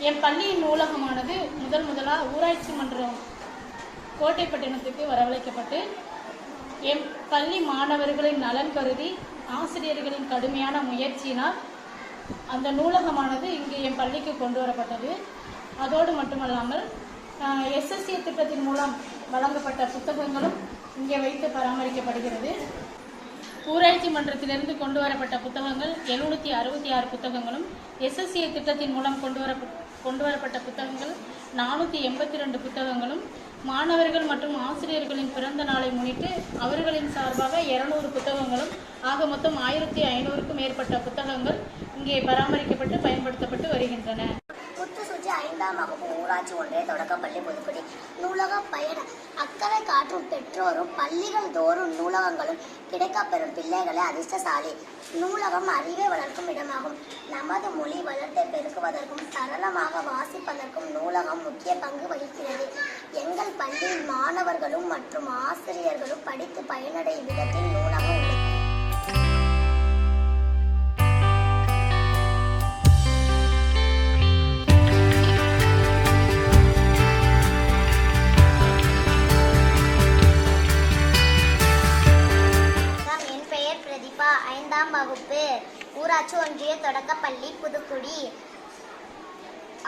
என் பள்ளியின் நூலகமானது முதலாக ஊராட்சி மன்றம் கோட்டைப்பட்டினத்துக்கு வரவழைக்கப்பட்டு என் பள்ளி மாணவர்களின் நலன் கருதி ஆசிரியர்களின் கடுமையான முயற்சியினால் அந்த நூலகமானது இங்கு என் பள்ளிக்கு கொண்டு வரப்பட்டது. அதோடு மட்டுமல்லாமல் SSC திட்டத்தின் மூலம் வழங்கப்பட்ட புத்தகங்களும் இங்கே வைத்து பராமரிக்கப்படுகிறது. ஊராட்சி மன்றத்திலிருந்து கொண்டு வரப்பட்ட புத்தகங்கள் 766 புத்தகங்களும், SSC திட்டத்தின் மூலம் கொண்டு வரப்பட்ட புத்தகங்கள் 482 புத்தகங்களும், மாணவர்கள் மற்றும் ஆசிரியர்களின் பிறந்த நாளை முன்னிட்டு அவர்களின் சார்பாக 200 புத்தகங்களும், ஆக மொத்தம் 1500க்கும் மேற்பட்ட புத்தகங்கள் இங்கே பராமரிக்கப்பட்டு பயன்படுத்தப்பட்டு வருகின்றன. முத்துசுச்சி 5ஆம் வகுப்பு ஊராட்சி ஒன்றிய தொடக்கப்பள்ளி புதுக்குடி. நூலக பயண அக்கறை காற்றும் பெற்றோரும் பள்ளிகள் தோறும் நூலகங்களும் கிடைக்கப்பெறும் பிள்ளைகளே அதிர்ஷ்டசாலி. நூலகம் அறிவை வளர்க்கும் இடமாகும். நமது மொழி வளர்த்தை பெருக்குவதற்கும் சரளமாக வாசிப்பதற்கும் நூலகம் முக்கிய பங்கு வகிக்கிறது. எங்கள் பள்ளியில் மாணவர்களும் மற்றும் ஆசிரியர்களும் படித்து பயனடையும் விதத்தில் நூலகம் உள்ளது. பிரதீபா 5ஆம் வகுப்பு ஊராட்சி ஒன்றிய தொடக்கப்பள்ளி புதுக்குடி.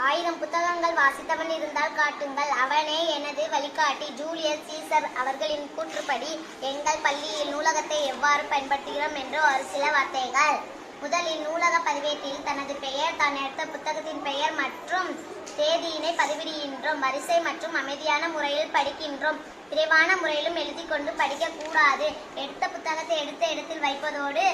1000 புத்தகங்கள் வாசித்தவன் இருந்தால் காட்டுங்கள், அவனே எனது வழிகாட்டி. ஜூலியஸ் சீசர் அவர்களின் கூற்றுப்படி எங்கள் பள்ளியில் நூலகத்தை எவ்வாறு பயன்படுத்துகிறோம் என்று ஒரு சில வார்த்தைகள். முதலில் நூலக பதிவேட்டில் தனது பெயர், தான் எடுத்த புத்தகத்தின் பெயர் மற்றும் தேதியினை பதிவிடுகின்றோம். வரிசை மற்றும் அமைதியான முறையில் படிக்கின்றோம். விரைவான முறையிலும் எழுதி கொண்டு படிக்க கூடாது. எடுத்த புத்தகத்தை எடுத்த இடத்தில் வைப்பதோடு